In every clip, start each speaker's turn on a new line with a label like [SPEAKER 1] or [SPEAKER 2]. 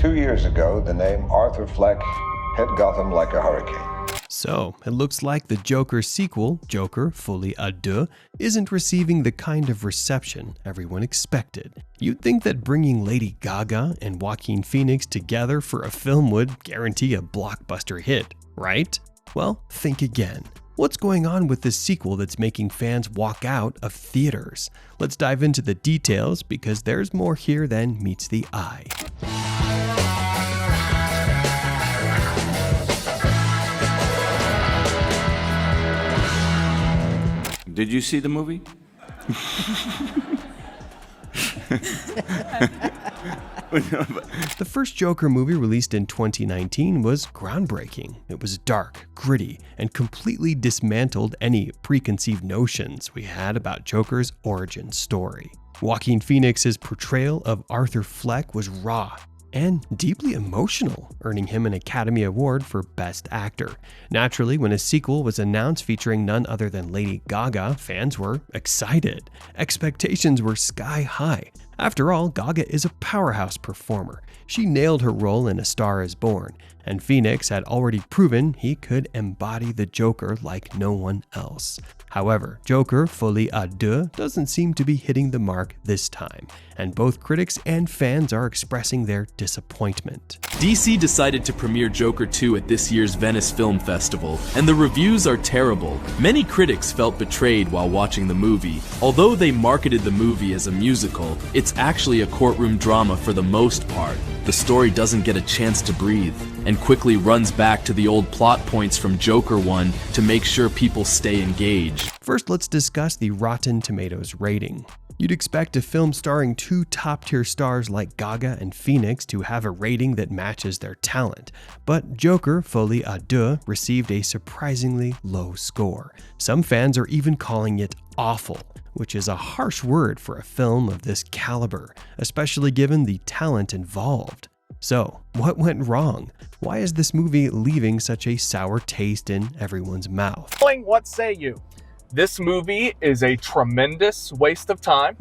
[SPEAKER 1] 2 years ago, the name Arthur Fleck hit Gotham like a hurricane.
[SPEAKER 2] So, it looks like the Joker sequel, Joker FOLIE à deux, isn't receiving the kind of reception everyone expected. You'd think that bringing Lady Gaga and Joaquin Phoenix together for a film would guarantee a blockbuster hit, right? Well, think again. What's going on with this sequel that's making fans walk out of theaters? Let's dive into the details because there's more here than meets the eye.
[SPEAKER 3] Did you see the movie?
[SPEAKER 2] The first Joker movie released in 2019 was groundbreaking. It was dark, gritty, and completely dismantled any preconceived notions we had about Joker's origin story. Joaquin Phoenix's portrayal of Arthur Fleck was raw and deeply emotional, earning him an Academy Award for Best Actor. Naturally, when a sequel was announced featuring none other than Lady Gaga, fans were excited. Expectations were sky high. After all, Gaga is a powerhouse performer. She nailed her role in A Star Is Born, and Phoenix had already proven he could embody the Joker like no one else. However, Joker FOLIE à deux doesn't seem to be hitting the mark this time, and both critics and fans are expressing their disappointment.
[SPEAKER 4] DC decided to premiere Joker 2 at this year's Venice Film Festival, and the reviews are terrible. Many critics felt betrayed while watching the movie. Although they marketed the movie as a musical, it's actually a courtroom drama for the most part. The story doesn't get a chance to breathe, and quickly runs back to the old plot points from Joker 1 to make sure people stay engaged.
[SPEAKER 2] First, let's discuss the Rotten Tomatoes rating. You'd expect a film starring two top-tier stars like Gaga and Phoenix to have a rating that matches their talent, but Joker FOLIE à deux received a surprisingly low score. Some fans are even calling it awful, which is a harsh word for a film of this caliber, especially given the talent involved. So, what went wrong? Why is this movie leaving such a sour taste in everyone's mouth?
[SPEAKER 5] What say you? This movie is a tremendous waste of time.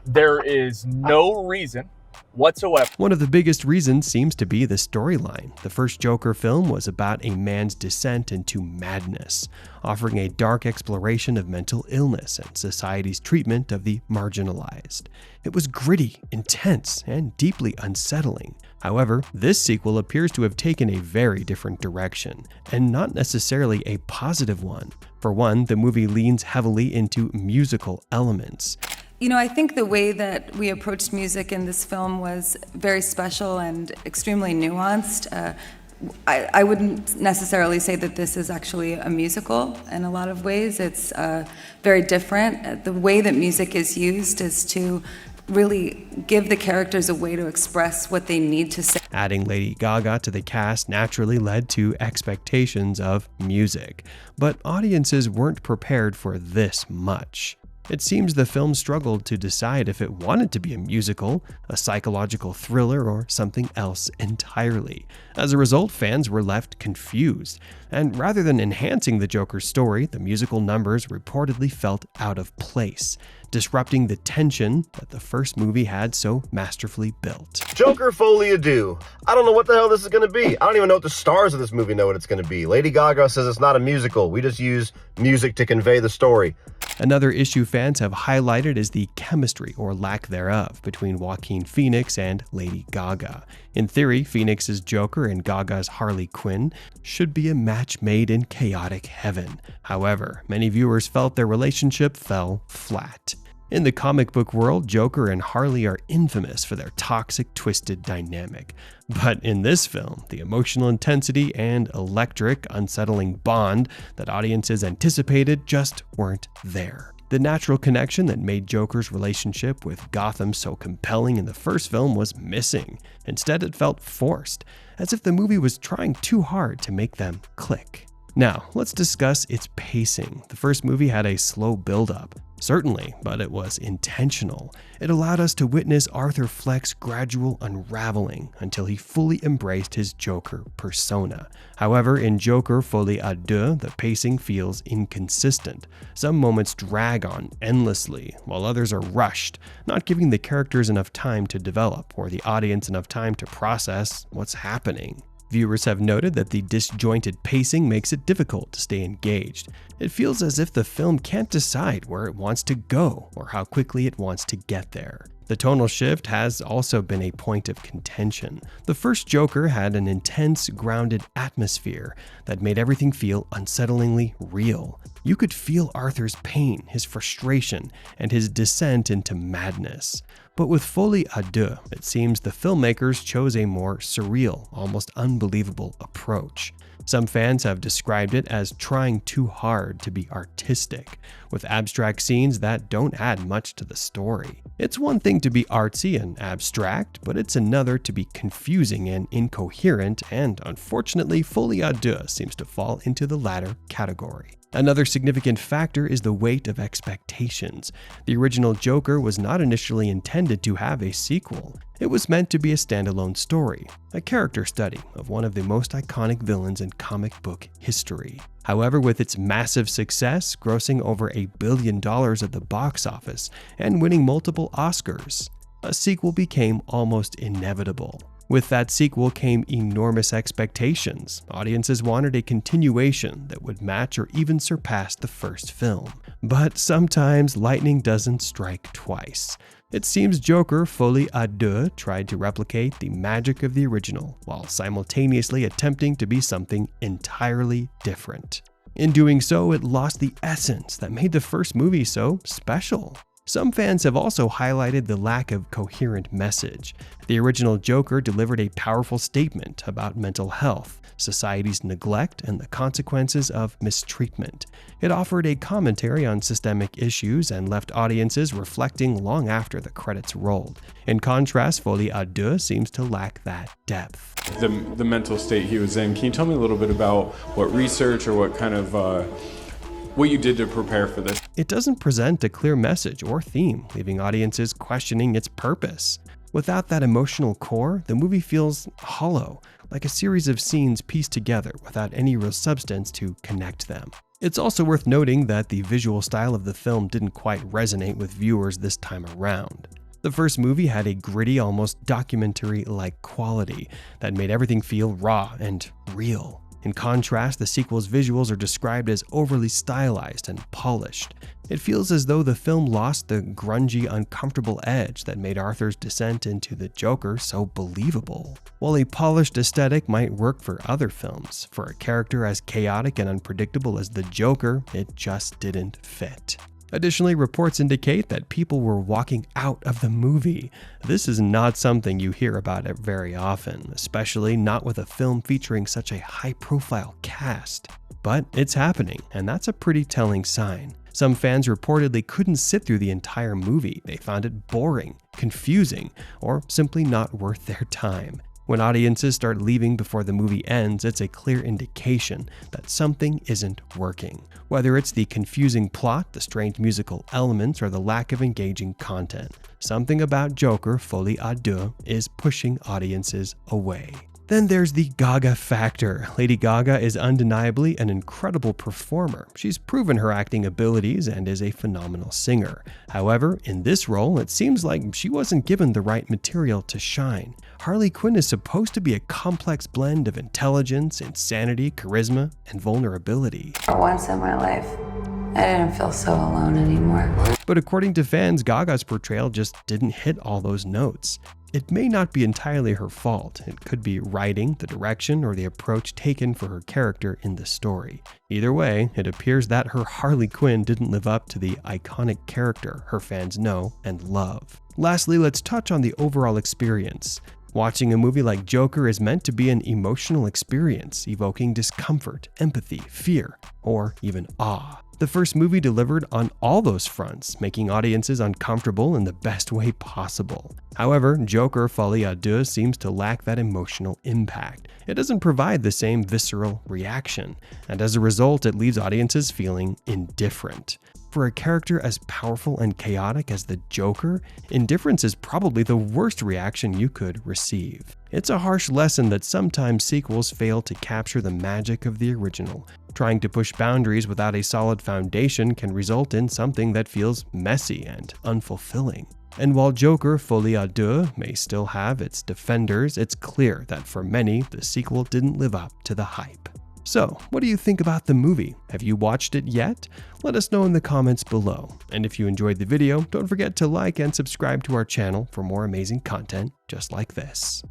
[SPEAKER 5] There is no reason whatsoever.
[SPEAKER 2] One of the biggest reasons seems to be the storyline. The first Joker film was about a man's descent into madness, offering a dark exploration of mental illness and society's treatment of the marginalized. It was gritty, intense, and deeply unsettling. However, this sequel appears to have taken a very different direction, and not necessarily a positive one. For one, the movie leans heavily into musical elements.
[SPEAKER 6] You know, I think the way that we approached music in this film was very special and extremely nuanced. I wouldn't necessarily say that this is actually a musical in a lot of ways. It's very different. The way that music is used is to really give the characters a way to express what they need to say.
[SPEAKER 2] Adding Lady Gaga to the cast naturally led to expectations of music, but audiences weren't prepared for this much. It seems the film struggled to decide if it wanted to be a musical, a psychological thriller, or something else entirely. As a result, fans were left confused, and rather than enhancing the Joker's story, the musical numbers reportedly felt out of place, disrupting the tension that the first movie had so masterfully built.
[SPEAKER 7] Joker FOLIE à deux. I don't know what the hell this is going to be. I don't even know if the stars of this movie know what it's going to be. Lady Gaga says it's not a musical. We just use music to convey the story.
[SPEAKER 2] Another issue fans have highlighted is the chemistry, or lack thereof, between Joaquin Phoenix and Lady Gaga. In theory, Phoenix's Joker and Gaga's Harley Quinn should be a match made in chaotic heaven. However, many viewers felt their relationship fell flat. In the comic book world, Joker and Harley are infamous for their toxic, twisted dynamic. But in this film, the emotional intensity and electric, unsettling bond that audiences anticipated just weren't there. The natural connection that made Joker's relationship with Gotham so compelling in the first film was missing. Instead, it felt forced, as if the movie was trying too hard to make them click. Now, let's discuss its pacing. The first movie had a slow build-up. Certainly, but it was intentional. It allowed us to witness Arthur Fleck's gradual unraveling until he fully embraced his Joker persona. However, in Joker Folie à Deux, the pacing feels inconsistent. Some moments drag on endlessly, while others are rushed, not giving the characters enough time to develop or the audience enough time to process what's happening. Viewers have noted that the disjointed pacing makes it difficult to stay engaged. It feels as if the film can't decide where it wants to go or how quickly it wants to get there. The tonal shift has also been a point of contention. The first Joker had an intense, grounded atmosphere that made everything feel unsettlingly real. You could feel Arthur's pain, his frustration, and his descent into madness. But with Folie à Deux, it seems the filmmakers chose a more surreal, almost unbelievable approach. Some fans have described it as trying too hard to be artistic, with abstract scenes that don't add much to the story. It's one thing to be artsy and abstract, but it's another to be confusing and incoherent, and unfortunately, Folie à Deux seems to fall into the latter category. Another significant factor is the weight of expectations. The original Joker was not initially intended to have a sequel. It was meant to be a standalone story, a character study of one of the most iconic villains in comic book history. However, with its massive success, grossing over $1 billion at the box office and winning multiple Oscars, a sequel became almost inevitable. With that sequel came enormous expectations. Audiences wanted a continuation that would match or even surpass the first film. But sometimes lightning doesn't strike twice. It seems Joker Folie à Deux tried to replicate the magic of the original while simultaneously attempting to be something entirely different. In doing so, it lost the essence that made the first movie so special. Some fans have also highlighted the lack of coherent message. The original Joker delivered a powerful statement about mental health, society's neglect, and the consequences of mistreatment. It offered a commentary on systemic issues and left audiences reflecting long after the credits rolled. In contrast, Folie à Deux seems to lack that depth.
[SPEAKER 8] The mental state he was in. Can you tell me a little bit about what research or what kind of what you did to prepare for this?
[SPEAKER 2] It doesn't present a clear message or theme, leaving audiences questioning its purpose. Without that emotional core, the movie feels hollow, like a series of scenes pieced together without any real substance to connect them. It's also worth noting that the visual style of the film didn't quite resonate with viewers this time around. The first movie had a gritty, almost documentary-like quality that made everything feel raw and real. In contrast, the sequel's visuals are described as overly stylized and polished. It feels as though the film lost the grungy, uncomfortable edge that made Arthur's descent into the Joker so believable. While a polished aesthetic might work for other films, for a character as chaotic and unpredictable as the Joker, it just didn't fit. Additionally, reports indicate that people were walking out of the movie. This is not something you hear about very often, especially not with a film featuring such a high-profile cast. But it's happening, and that's a pretty telling sign. Some fans reportedly couldn't sit through the entire movie. They found it boring, confusing, or simply not worth their time. When audiences start leaving before the movie ends, it's a clear indication that something isn't working. Whether it's the confusing plot, the strange musical elements, or the lack of engaging content, something about Joker Folie à Deux is pushing audiences away. Then there's the Gaga factor. Lady Gaga is undeniably an incredible performer. She's proven her acting abilities and is a phenomenal singer. However, in this role, it seems like she wasn't given the right material to shine. Harley Quinn is supposed to be a complex blend of intelligence, insanity, charisma, and vulnerability.
[SPEAKER 9] For once in my life, I didn't feel so alone anymore.
[SPEAKER 2] But according to fans, Gaga's portrayal just didn't hit all those notes. It may not be entirely her fault. It could be writing, the direction, or the approach taken for her character in the story. Either way, it appears that her Harley Quinn didn't live up to the iconic character her fans know and love. Lastly, let's touch on the overall experience. Watching a movie like Joker is meant to be an emotional experience, evoking discomfort, empathy, fear, or even awe. The first movie delivered on all those fronts, making audiences uncomfortable in the best way possible. However, Joker Folie à Deux seems to lack that emotional impact. It doesn't provide the same visceral reaction, and as a result, it leaves audiences feeling indifferent. For a character as powerful and chaotic as the Joker, indifference is probably the worst reaction you could receive. It's a harsh lesson that sometimes sequels fail to capture the magic of the original. Trying to push boundaries without a solid foundation can result in something that feels messy and unfulfilling. And while Joker Folie à Deux may still have its defenders, it's clear that for many, the sequel didn't live up to the hype. So, what do you think about the movie? Have you watched it yet? Let us know in the comments below. And if you enjoyed the video, don't forget to like and subscribe to our channel for more amazing content just like this.